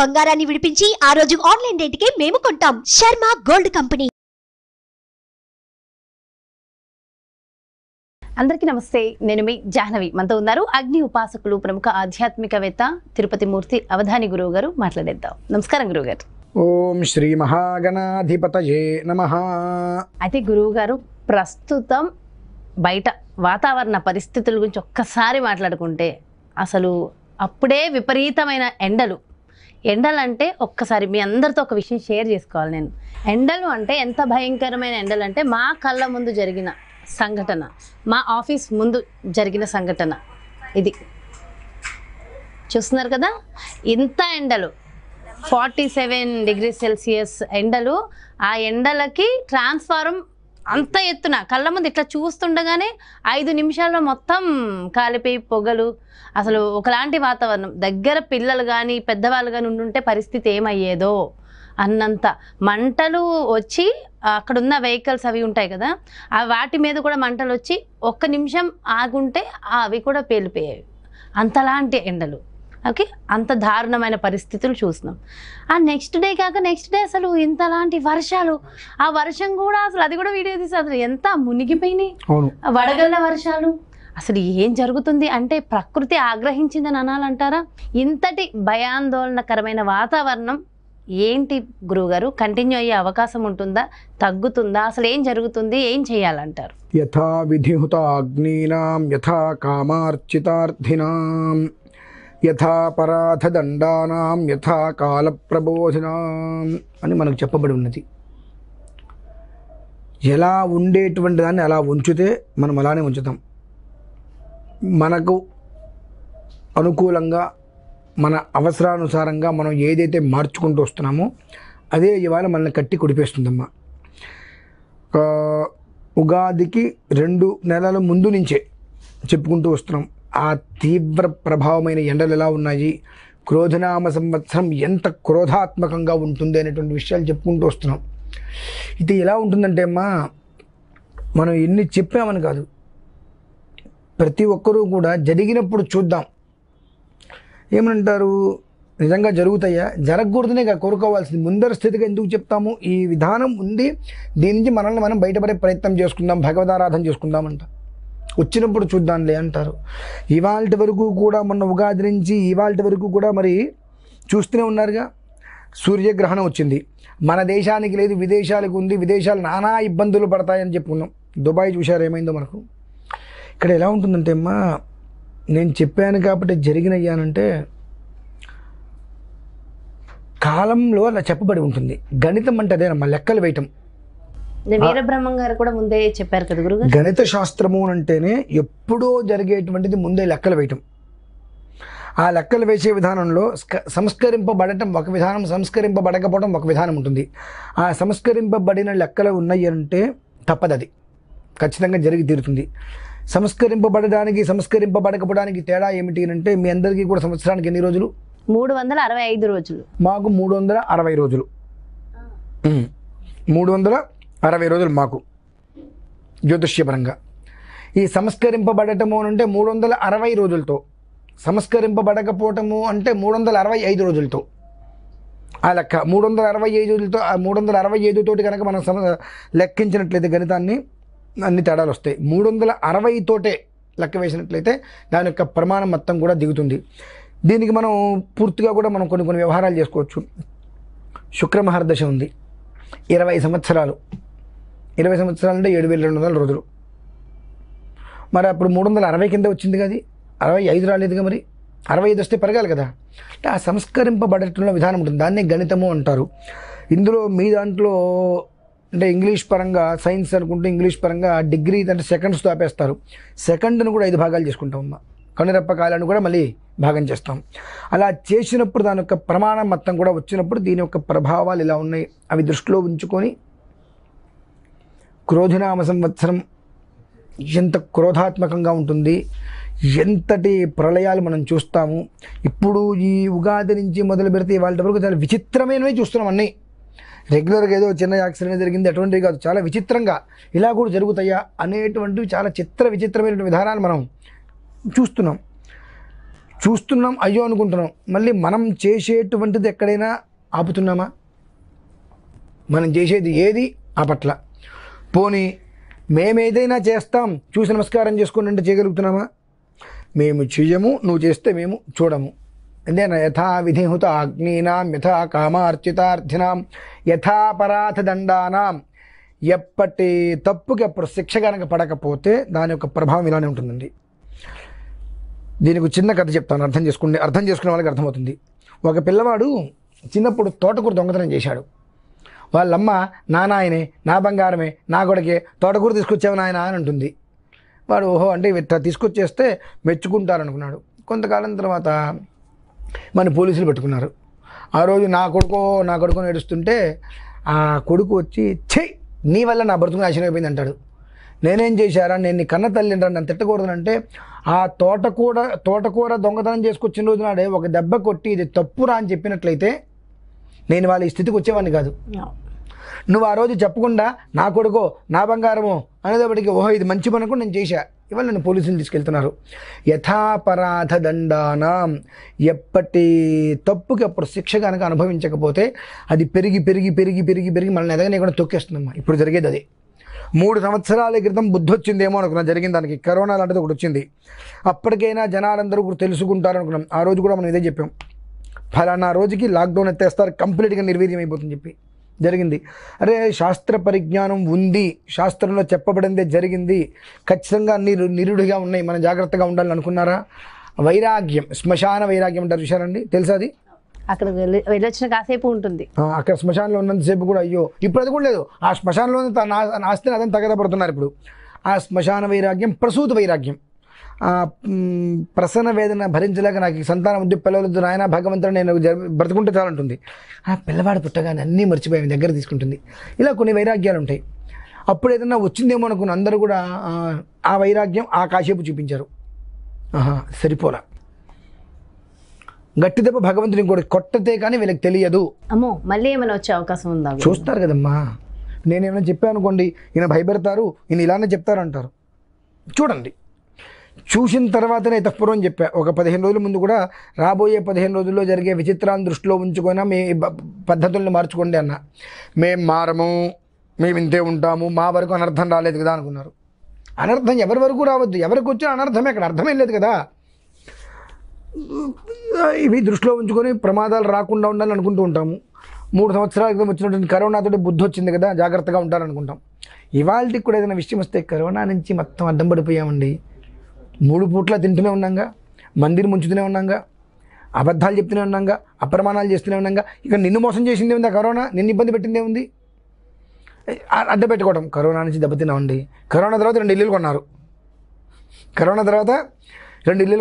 బంగారాన్ని విడిపించి ఆ రోజు ఆన్లైన్ రేటుకే మేము కొంటాం. Sharma gold company. అందరికీ నమస్తే. నేను మీ జాహ్నవి. మనతో ఉన్నారు అగ్ని ఉపాసకులు, ప్రముఖ ఆధ్యాత్మికవేత్త తిరుపతి మూర్తి అవధాని గురువు గారు. మాట్లాడేద్దాం. నమస్కారం గురువు గారు. ఓం శ్రీ మహాగణాధిపతయే నమః. అయితే గురువు గారు, ప్రస్తుతం బయట వాతావరణ పరిస్థితుల గురించి ఒక్కసారి మాట్లాడుకుంటే అసలు అప్పుడే విపరీతమైన ఎండలు అంటే ఒక్కసారి మీ అందరితో ఒక విషయం షేర్ చేసుకోవాలి నేను. ఎండలు అంటే ఎంత భయంకరమైన ఎండలు అంటే మా కళ్ళ ముందు జరిగిన సంఘటన, మా ఆఫీస్ ముందు జరిగిన సంఘటన ఇది చూస్తున్నారు కదా. ఇంత ఎండలు 47 degrees Celsius ఎండలు. ఆ ఎండలకి ట్రాన్స్ఫారం అంత ఎత్తున కళ్ళ ముందు ఇట్లా చూస్తుండగానే 5 నిమిషాల్లో మొత్తం కాలిపోయి పొగలు, అసలు ఒకలాంటి వాతావరణం. దగ్గర పిల్లలు కానీ పెద్దవాళ్ళు కానీ ఉండుంటే పరిస్థితి ఏమయ్యేదో అన్నంత మంటలు వచ్చి, అక్కడున్న వెహికల్స్ అవి ఉంటాయి కదా, వాటి మీద కూడా మంటలు వచ్చి 1 నిమిషం ఆగుంటే అవి కూడా పేలిపోయాయి. అంతలాంటి ఎండలు. ఓకే, అంత దారుణమైన పరిస్థితులు చూస్తున్నాం. ఆ నెక్స్ట్ డే కాక నెక్స్ట్ డే అసలు ఇంతలాంటి వర్షాలు. ఆ వర్షం కూడా అసలు అది కూడా వీడియో తీసి అసలు ఎంత మునిగిపోయినాయి వడగళ్ళ వర్షాలు. అసలు ఏం జరుగుతుంది అంటే ప్రకృతి ఆగ్రహించిందని అనాలంటారా? ఇంతటి భయాందోళనకరమైన వాతావరణం ఏంటి గురువుగారు? కంటిన్యూ అయ్యే అవకాశం ఉంటుందా? తగ్గుతుందా? అసలు ఏం జరుగుతుంది? ఏం చేయాలంటారు? యథా విధిహుత అగ్నీనాం యథా కామార్చితార్థినాం యథా పరాధదండానాం యథా కాలప్రబోధినాం అని మనకు చెప్పబడి ఉన్నది. ఎలా ఉండేటువంటి దాన్ని అలా ఉంచితే మనం అలానే ఉంచుతాం. మనకు అనుకూలంగా, మన అవసరానుసారంగా మనం ఏదైతే మార్చుకుంటూ వస్తున్నామో అదే ఇవాళ మనల్ని కట్టి కుడిపేస్తుందమ్మా. ఉగాదికి 2 నెలల ముందు నుంచే చెప్పుకుంటూ వస్తున్నాం. ఆ తీవ్ర ప్రభావమైన ఎండలు ఎలా ఉన్నాయి, క్రోధనామ సంవత్సరం ఎంత క్రోధాత్మకంగా ఉంటుంది అనేటువంటి విషయాలు చెప్పుకుంటూ వస్తున్నాం. ఇది ఎలా ఉంటుందంటే అమ్మా, మనం ఎన్ని చెప్పామని కాదు, ప్రతి ఒక్కరూ కూడా జరిగినప్పుడు చూద్దాం. ఏమంటారు, నిజంగా జరుగుతాయా? జరగకూడదనే కోరుకోవాల్సింది. ముందర స్థితిగా ఎందుకు చెప్తాము? ఈ విధానం ఉంది, దీని నుంచి మనల్ని మనం బయటపడే ప్రయత్నం చేసుకుందాం, భగవదారాధన చేసుకుందామంట. వచ్చినప్పుడు చూద్దాంలే అంటారు. ఇవాళ వరకు కూడా, మొన్న ఉగాది నుంచి ఇవాళ వరకు కూడా మరి చూస్తూనే ఉన్నారుగా. సూర్యగ్రహణం వచ్చింది, మన దేశానికి లేదు, విదేశాలకు ఉంది. విదేశాలు నానా ఇబ్బందులు పడతాయని చెప్పుకున్నాం. దుబాయ్ చూశారు ఏమైందో మనకు. ఇక్కడ ఎలా ఉంటుందంటే అమ్మా, నేను చెప్పాను కాబట్టి జరిగినయ్యానంటే కాలంలో అలా చెప్పబడి ఉంటుంది. గణితం అంటే అదేనమ్మా, లెక్కలు వేయటం. వీరబ్రహ్మం గారు కూడా ముందే చెప్పారు కదా గురువు. గణిత శాస్త్రము అంటేనే ఎప్పుడో జరిగేటువంటిది ముందే లెక్కలు వేయటం. ఆ లెక్కలు వేసే విధానంలో సంస్కరింపబడటం ఒక విధానం, సంస్కరింపబడకపోవడం ఒక విధానం ఉంటుంది. ఆ సంస్కరింపబడిన లెక్కలు ఉన్నాయి అంటే తప్పదు, అది ఖచ్చితంగా జరిగి తీరుతుంది. సంస్కరింపబడడానికి సంస్కరింపబడకపోవడానికి తేడా ఏమిటి అంటే, మీ అందరికీ కూడా సంవత్సరానికి ఎన్ని రోజులు? 365 రోజులు. మాకు 360 రోజులు. 360 రోజులు మాకు జ్యోతిష్యపరంగా. ఈ సంస్కరింపబడటము అంటే 360 రోజులతో, సంస్కరింపబడకపోవటము అంటే 365 రోజులతో. ఆ లెక్క 365 రోజులతో, ఆ 365 తోటి కనుక మనం లెక్కించినట్లయితే గణితాన్ని అన్ని తేడాలు వస్తాయి. 360 తోటే లెక్క వేసినట్లయితే దాని యొక్క ప్రమాణం మొత్తం కూడా దిగుతుంది. దీనికి మనం పూర్తిగా కూడా మనం కొన్ని వ్యవహారాలు చేసుకోవచ్చు. శుక్రమహర్దశ ఉంది, 20 సంవత్సరాలు. 20 సంవత్సరాలు అంటే 7200 రోజులు. మరి అప్పుడు 360 కింద వచ్చింది కదా, 65 రాలేదుగా. మరి 65 వస్తే పెరగాలి కదా. అంటే ఆ సంస్కరింపబడటంలో విధానం ఉంటుంది, దాన్నే గణితము అంటారు. ఇందులో మీ దాంట్లో అంటే ఇంగ్లీష్ పరంగా, సైన్స్ అనుకుంటే ఇంగ్లీష్ పరంగా డిగ్రీ అంటే సెకండ్స్తో ఆపేస్తారు. సెకండ్ను కూడా 5 భాగాలు చేసుకుంటామమ్మా. కనురెప్ప కాలాన్ని కూడా మళ్ళీ భాగం చేస్తాం. అలా చేసినప్పుడు దాని యొక్క ప్రమాణం మొత్తం కూడా వచ్చినప్పుడు దీని యొక్క ప్రభావాలు ఇలా ఉన్నాయి. అవి దృష్టిలో ఉంచుకొని క్రోధనామ సంవత్సరం ఎంత క్రోధాత్మకంగా ఉంటుంది, ఎంతటి ప్రళయాలు మనం చూస్తాము. ఇప్పుడు ఈ ఉగాది నుంచి మొదలు పెడితే వాళ్ళ వరకు చాలా విచిత్రమైనవి చూస్తున్నాం. అన్నీ రెగ్యులర్గా ఏదో చిన్న యాక్సిడెంట్ జరిగింది అటువంటివి కాదు, చాలా విచిత్రంగా ఇలా కూడా జరుగుతాయా అనేటువంటివి చాలా విచిత్రమైన విధానాలు మనం చూస్తున్నాం. చూస్తున్నాం అయ్యో అనుకుంటున్నాం, మళ్ళీ మనం చేసేటువంటిది ఎక్కడైనా ఆపుతున్నామా? మనం చేసేది ఏది ఆపట్ల. పోనీ మేమేదైనా చేస్తాం, చూసి నమస్కారం చేసుకోండి అంటే చేయగలుగుతున్నామా? మేము చెయ్యము, నువ్వు చేస్తే మేము చూడము. అంతేనా? యథా విధిహుత అగ్నీనాం యథా కామార్చితార్థినాం యథా పరాధదండానాం. ఎప్పటి తప్పుకి అప్పుడు శిక్ష కనుక పడకపోతే దాని యొక్క ప్రభావం ఇలానే ఉంటుందండి. దీనికి చిన్న కథ చెప్తాను, అర్థం చేసుకోండి. అర్థం చేసుకునే వాళ్ళకి అర్థమవుతుంది. ఒక పిల్లవాడు చిన్నప్పుడు తోటకూర దొంగతనం చేశాడు. వాళ్ళమ్మ, నా నాయనే, నా బంగారమే, నా కొడుకే, తోటకూర తీసుకొచ్చావు నాయన అని అంటుంది. వాడు ఓహో అంటే ఇట్లా తీసుకొచ్చేస్తే మెచ్చుకుంటారనుకున్నాడు. కొంతకాలం తర్వాత మన పోలీసులు పెట్టుకున్నారు. ఆ రోజు నా కొడుకు ఏడుస్తుంటే ఆ కొడుకు వచ్చి, ఛీ నీ వల్ల నా బ్రతుకు నాశనం అయిపోయింది అంటాడు. నేనేం చేశారా, నేను నీ కన్న తల్లి అంటారు, నన్ను తిట్టకూడదంటే ఆ తోటకూర దొంగతనం చేసుకొచ్చిన రోజు నాడే ఒక దెబ్బ కొట్టి ఇది తప్పురా అని చెప్పినట్లయితే నేను వాళ్ళ ఈ స్థితికి వచ్చేవాడిని కాదు. నువ్వు ఆ రోజు చెప్పకుండా నా కొడుకో నా బంగారమో అనేటప్పటికీ ఓహో ఇది మంచి పనుకు నేను చేశా, ఇవాళ నన్ను పోలీసులు తీసుకెళ్తున్నారు. యథాపరాధ దండానం. ఎప్పటి తప్పుకి అప్పుడు శిక్ష కనుక అనుభవించకపోతే అది పెరిగి పెరిగి పెరిగి పెరిగి పెరిగి మనల్ని ఎదగనేకుండా తొక్కేస్తుందమ్మా. ఇప్పుడు జరిగేది అదే. 3 సంవత్సరాల క్రితం బుద్ధి వచ్చిందేమో అనుకున్నాం, జరిగిన దానికి కరోనా లాంటిది ఒకటి వచ్చింది. అప్పటికైనా జనాలందరూ కూడా తెలుసుకుంటారు అనుకున్నాం. ఆ రోజు కూడా మనం ఇదే చెప్పాం, ఫలానా రోజుకి లాక్డౌన్ ఎత్తేస్తారు, కంప్లీట్గా నిర్వీర్యం అయిపోతుందని చెప్పి జరిగింది. అరే శాస్త్ర పరిజ్ఞానం ఉంది, శాస్త్రంలో చెప్పబడిందే జరిగింది, ఖచ్చితంగా నిరుడిగా ఉన్నాయి, మనం జాగ్రత్తగా ఉండాలని అనుకున్నారా? వైరాగ్యం, శ్మశాన వైరాగ్యం అంటారు చూశారండి, తెలుసా? అది అక్కడ వెళ్ళొచ్చిన కాసేపు ఉంటుంది. అక్కడ శ్మశానంలో ఉన్నంతసేపు కూడా అయ్యో ఇప్పుడు అది కూడా లేదు. ఆ శ్మశానంలో ఆస్తిని అదని తగదపడుతున్నారు ఇప్పుడు. ఆ శ్మశాన వైరాగ్యం, ప్రసూత వైరాగ్యం. ప్రసన్న వేదన భరించలేక నాకు ఈ సంతానం ఉంది, పిల్లలతో నాయన భగవంతుడు నేను బ్రతుకుంటే చాలంటుంది. ఆ పిల్లవాడు పుట్టగానే అన్నీ మర్చిపోయి దగ్గర తీసుకుంటుంది. ఇలా కొన్ని వైరాగ్యాలు ఉంటాయి. అప్పుడు ఏదన్నా వచ్చిందేమో అనుకున్న అందరూ కూడా ఆ వైరాగ్యం ఆ కాసేపు చూపించారు. సరిపోరా, గట్టి దెబ్బ భగవంతుడు ఇంకోటి కొట్టతే కానీ వీళ్ళకి తెలియదు. అమ్మో మళ్ళీ ఏమైనా వచ్చే అవకాశం ఉందా? చూస్తారు కదమ్మా. నేనేమైనా చెప్పాను అనుకోండి, ఈయన భయపెడతారు, ఈయన ఇలానే చెప్తారు అంటారు. చూడండి, చూసిన తర్వాతనే తప్పురం చెప్పా. ఒక 15 రోజుల ముందు కూడా రాబోయే 15 రోజుల్లో జరిగే విచిత్రాన్ని దృష్టిలో ఉంచుకొని మీ పద్ధతుల్ని మార్చుకోండి అన్న. మేము మారము, మేము ఇంతే ఉంటాము, మా వరకు అనర్థం రాలేదు కదా అనుకున్నారు. అనర్థం ఎవరి వరకు రావద్దు, ఎవరికి వచ్చిన అనర్థమే, అక్కడ అర్థమేం లేదు కదా. ఇవి దృష్టిలో ఉంచుకొని ప్రమాదాలు రాకుండా ఉండాలని అనుకుంటూ ఉంటాము. 3 సంవత్సరాల క్రితం వచ్చినటువంటి కరోనాతో బుద్ధి వచ్చింది కదా, జాగ్రత్తగా ఉంటారనుకుంటాం. ఇవాళకి కూడా ఏదైనా విషయం వస్తే కరోనా నుంచి మొత్తం అడ్డం పడిపోయామండి. 3 పూట్ల తింటూనే ఉన్నాగా, మందిని ముంచుతూనే ఉన్నాగా, అబద్ధాలు చెప్తూనే ఉన్నాగా, అప్రమాణాలు చేస్తూనే ఉన్నాగా. ఇక నిన్ను మోసం చేసిందే ఉంది కరోనా, నిన్ను ఇబ్బంది పెట్టిందే ఉంది. అడ్డ పెట్టుకోవడం. కరోనా నుంచి దెబ్బతిన్నామండి. కరోనా తర్వాత 2 ఇల్లులు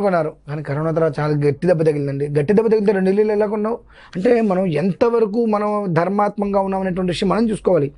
కొన్నారు. కానీ కరోనా తర్వాత చాలా గట్టి దెబ్బ తగిలిందండి. గట్టి దెబ్బ తగిలితే 2 ఇల్లులు ఎలా కొన్నావు అంటే మనం ఎంతవరకు మనం ధర్మాత్మంగా ఉన్నాం అనేటువంటి విషయం మనం చూసుకోవాలి.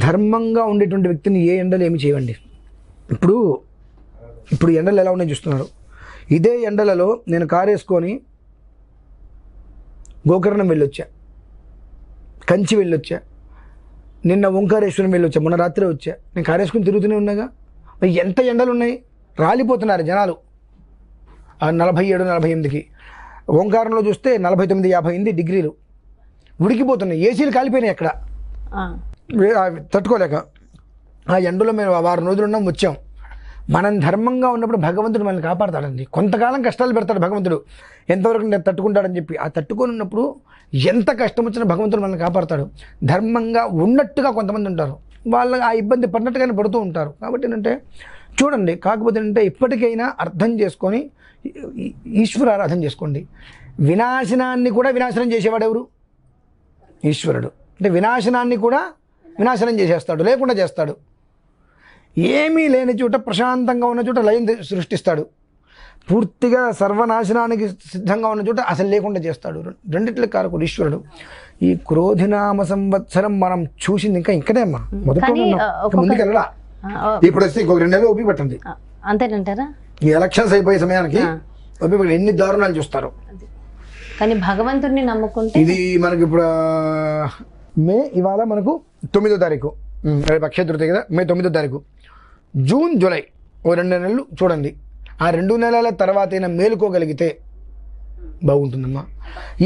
ధర్మంగా ఉండేటువంటి వ్యక్తిని ఏ ఎండలు ఏమి చేయండి. ఇప్పుడు ఎండలు ఎలా ఉన్నాయి చూస్తున్నారు. ఇదే ఎండలలో నేను కారు వేసుకొని గోకర్ణం వెళ్ళొచ్చా, కంచి వెళ్ళొచ్చా, నిన్న ఓంకారేశ్వరం వెళ్ళొచ్చా, మొన్న రాత్రి వచ్చా. నేను కారు వేసుకొని తిరుగుతూనే ఉన్నాగా. ఎంత ఎండలు ఉన్నాయి, రాలిపోతున్నారు జనాలు. 47-48కి ఓంకారంలో చూస్తే 49-50 డిగ్రీలు ఉడికిపోతున్నాయి. ఏసీలు కాలిపోయినాయి అక్కడ తట్టుకోలేక. ఆ ఎండలో మేము 6 రోజులు ఉన్నాం, వచ్చాం. మనం ధర్మంగా ఉన్నప్పుడు భగవంతుడు మనల్ని కాపాడతాడండి. కొంతకాలం కష్టాలు పెడతాడు భగవంతుడు, ఎంతవరకు నేను తట్టుకుంటాడని చెప్పి. ఆ తట్టుకొని ఉన్నప్పుడు ఎంత కష్టం వచ్చినా భగవంతుడు మనల్ని కాపాడతాడు. ధర్మంగా ఉన్నట్టుగా కొంతమంది ఉంటారు, వాళ్ళు ఆ ఇబ్బంది పడినట్టుగానే పడుతూ ఉంటారు. కాబట్టి ఏంటంటే చూడండి, కాకపోతే ఏంటంటే ఇప్పటికైనా అర్థం చేసుకొని ఈశ్వర ఆరాధన చేసుకోండి. వినాశనాన్ని కూడా వినాశనం చేసేవాడు ఎవరు? ఈశ్వరుడు. అంటే వినాశనాన్ని కూడా వినాశనం చేసేస్తాడు, లేకుండా చేస్తాడు. ఏమీ లేని చోట, ప్రశాంతంగా ఉన్న చోట లయం సృష్టిస్తాడు. పూర్తిగా సర్వనాశనానికి సిద్ధంగా ఉన్న చోట అసలు లేకుండా చేస్తాడు. రెండిట్లకి కారకుడు ఈశ్వరుడు. ఈ క్రోధినామ సంవత్సరం మనం చూసింది ఇక్కడే అమ్మా, మొదట ముందుకు వెళ్ళడా. ఇప్పుడు వస్తే ఇంకొక 2 నెలలు ఓపిక పట్టండి, అంతేనంటారా? ఈ ఎలక్షన్స్ అయిపోయే సమయానికి ఓపిక పట్టి ఎన్ని దారుణాలు చూస్తారు. కానీ భగవంతుడిని నమ్ముకుంటే ఇది మనకి ఇప్పుడు మే, ఇవాళ మనకు 9వ తారీఖు, రేపు అక్షయ తృతీయ కదా, మే 9వ తారీఖు. జూన్ జూలై 2 నెలలు చూడండి. ఆ 2 నెలల తర్వాత అయినా మేలుకోగలిగితే బాగుంటుందమ్మా.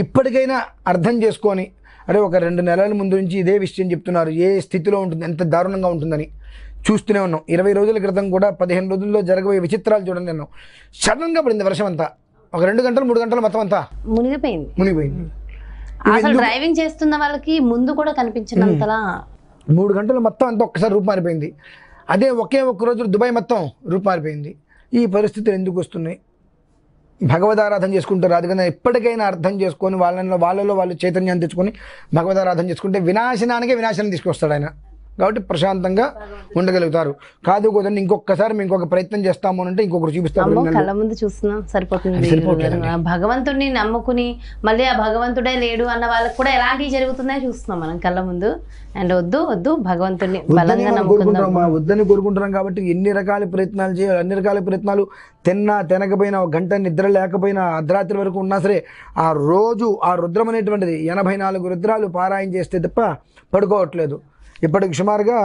ఇప్పటికైనా అర్థం చేసుకొని, అరే ఒక 2 నెలల ముందు నుంచి ఇదే విషయం చెప్తున్నారు, ఏ స్థితిలో ఉంటుంది, ఎంత దారుణంగా ఉంటుందని చూస్తూనే ఉన్నాం. 20 రోజుల క్రితం కూడా 15 రోజుల్లో జరగబోయే విచిత్రాలు చూడండి అన్నాం. సడన్గా పడింది వర్షం అంతా, ఒక 2 గంటలు 3 గంటలు మొత్తం అంతా మునిగిపోయింది. అసలు డ్రైవింగ్ చేస్తున్న వాళ్ళకి ముందు కూడా కనిపించినంతలా 3 గంటలు మొత్తం అంతా ఒక్కసారి రూపు మారిపోయింది. అదే ఒకే ఒక్క రోజు దుబాయ్ మొత్తం రూపు మారిపోయింది. ఈ పరిస్థితులు ఎందుకు వస్తున్నాయి? భగవదారాధన చేసుకుంటారు. అది కన్నా ఎప్పటికైనా అర్థం చేసుకొని వాళ్ళలో వాళ్ళు చైతన్యాన్ని తెచ్చుకొని భగవదారాధన చేసుకుంటే వినాశనానికే వినాశనం తీసుకొస్తాడు ఆయన. కాబట్టి ప్రశాంతంగా ఉండగలుగుతారు. కాదు కుదండి ఇంకొకసారి మేము ఇంకొక ప్రయత్నం చేస్తాము అంటే ఇంకొకరు చూపిస్తాము. కళ్ళ ముందు చూస్తున్నాం సరిపోతుంది. భగవంతుడిని నమ్ముకుని మళ్ళీ ఆ భగవంతుడే లేడు అన్న వాళ్ళకి కూడా ఎలాంటివి జరుగుతున్నాయో చూస్తున్నాం మనం కళ్ళ ముందు. అండ్ వద్దు భగవంతుడిని బలంగా నమ్ముకుందాం. వద్దని కోరుకుంటున్నాం కాబట్టి ఎన్ని రకాల ప్రయత్నాలు చేయాలి. అన్ని రకాల ప్రయత్నాలు తినకపోయినా, ఒక గంట నిద్ర లేకపోయినా, అర్ధరాత్రి వరకు ఉన్నా సరే ఆ రోజు ఆ రుద్రం అనేటువంటిది 84 రుద్రాలు పారాయణ చేస్తే తప్ప పడుకోవట్లేదు. ఇప్పటికి సుమారుగా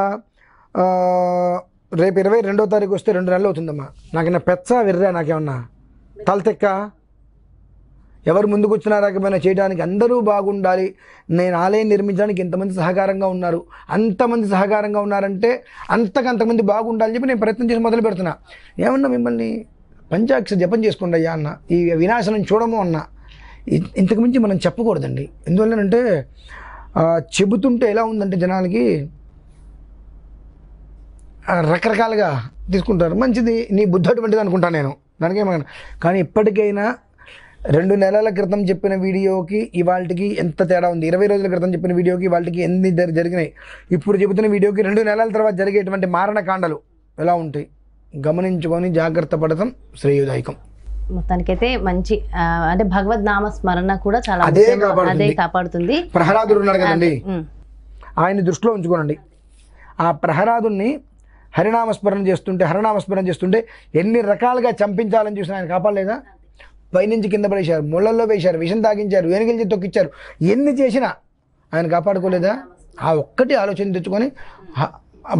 రేపు 22వ తారీఖు వస్తే 2 నెలలు అవుతుందమ్మా. నాకన్నా పెచ్చ విర్రా, నాకేమన్నా తలతెక్క, ఎవరు ముందుకు వచ్చినా రాకపోయినా చేయడానికి అందరూ బాగుండాలి. నేను ఆలయం నిర్మించడానికి ఇంతమంది సహకారంగా ఉన్నారు, అంతమంది సహకారంగా ఉన్నారంటే అంతమంది బాగుండాలని చెప్పి నేను ప్రయత్నం చేసి మొదలు పెడుతున్నా. ఏమన్నా మిమ్మల్ని పంచాక్షరి జపం చేసుకోండి అయ్యా అన్న, ఈ వినాశనం చూడము అన్న. ఇంతకుమించి మనం చెప్పకూడదండి. ఎందువల్లనంటే చెబుతుంటే ఎలా ఉందంటే జనాలకి రకరకాలుగా తీసుకుంటారు. మంచిది, నీ బుద్ధి అటువంటిది అనుకుంటాను నేను, దానికేమన్నా. కానీ ఇప్పటికైనా 2 నెలల క్రితం చెప్పిన వీడియోకి ఇవాళకి ఎంత తేడా ఉంది. 20 రోజుల క్రితం చెప్పిన వీడియోకి ఇవాళకి ఎన్ని జరిగినాయి, ఇప్పుడు చెబుతున్న వీడియోకి 2 నెలల తర్వాత జరిగేటువంటి మారణకాండలు ఎలా ఉంటాయి గమనించుకొని జాగ్రత్త పడటం శ్రేయోదాయకం. మొత్తానికైతే మంచి అంటే భగవద్ నామ స్మరణ కూడా చాలా అదే కాపాడుతుంది. ప్రహ్లాదుడు ఉన్నాడు కదండి, ఆయన దృష్టిలో ఉంచుకోనండి. ఆ ప్రహ్లాదుని హరినామస్మరణ చేస్తుంటే ఎన్ని రకాలుగా చంపించాలని చూసిన ఆయన కాపాడలేదా? పైనుంచి కింద పడేశారు, ముళ్ళల్లో వేశారు, విషం తాగించారు, వెనుకలిచి తొక్కిచ్చారు, ఎన్ని చేసినా ఆయన కాపాడుకోలేదా? ఆ ఒక్కటి ఆలోచన తెచ్చుకొని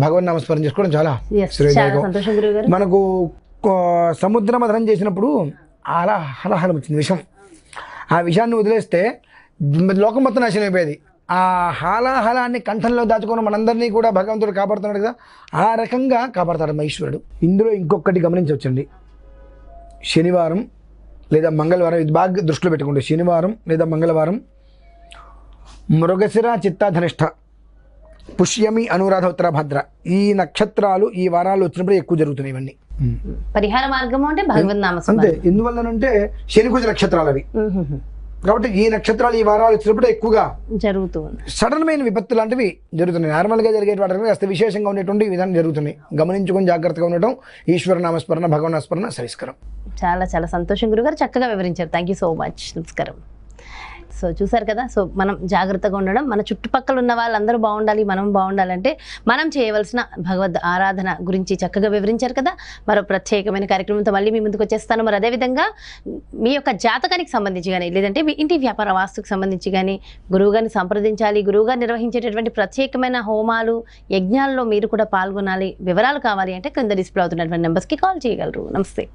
భగవన్ నామస్మరణ చేసుకోవడం చాలా శ్రేయోదాయకం. మనకు సముద్ర మథనం చేసినప్పుడు అలా హలహలం వచ్చింది విషం. ఆ విషాన్ని వదిలేస్తే లోకం మొత్తం నాశనం అయిపోయేది. ఆ హాలాహలాన్ని కంఠంలో దాచుకొని మనందరినీ కూడా భగవంతుడు కాపాడుతున్నాడు కదా, ఆ రకంగా కాపాడతాడు మహేశ్వరుడు. ఇందులో ఇంకొకటి గమనించవచ్చండి, శనివారం లేదా మంగళవారం, ఇది బాగా దృష్టిలో పెట్టుకోండి. శనివారం లేదా మంగళవారం మృగశిర, చిత్తా, ధనిష్ఠ, పుష్యమి, అనురాధ, ఉత్తరాభద్ర ఈ నక్షత్రాలు ఈ వారాలు వచ్చినప్పుడు ఎక్కువ జరుగుతున్నాయి ఇవన్నీ. పరిహార మార్గం అంటే భగవన్ నామ అంతే. ఎందువల్లనంటే శనికుజ నక్షత్రాలు అవి, కాబట్టి ఈ నక్షత్రాలు ఈ వారాలు వచ్చినప్పుడు ఎక్కువగా జరుగుతుంది. సడన్ మైన విపత్తు లాంటివి జరుగుతున్నాయి. నార్మల్గా జరిగే వాటి కాస్త విశేషంగా ఉండేటువంటి విధానం జరుగుతున్నాయి. గమనించుకొని జాగ్రత్తగా ఉండటం, ఈశ్వర నామస్మరణ, భగవన్ నామస్మరణ శ్రేయస్కరం. చాలా చాలా సంతోషం గురుగారు, చక్కగా వివరించారు. Thank you so much. నమస్కారం. సో చూసారు కదా, సో మనం జాగ్రత్తగా ఉండడం, మన చుట్టుపక్కల ఉన్న వాళ్ళందరూ బాగుండాలి, మనం బాగుండాలంటే మనం చేయవలసిన భగవద్ ఆరాధన గురించి చక్కగా వివరించారు కదా. మరో ప్రత్యేకమైన కార్యక్రమంతో మళ్ళీ మీ ముందుకు వచ్చేస్తాను. మరి అదేవిధంగా మీ యొక్క జాతకానికి సంబంధించి కానీ, లేదంటే మీ ఇంటి వ్యాపార వాస్తుకు సంబంధించి కానీ గురువుగారిని సంప్రదించాలి, గురువుగారు నిర్వహించేటటువంటి ప్రత్యేకమైన హోమాలు, యజ్ఞాల్లో మీరు కూడా పాల్గొనాలి, వివరాలు కావాలి అంటే కింద డిస్ప్లే అవుతున్నటువంటి నెంబర్స్కి కాల్ చేయగలరు. నమస్తే.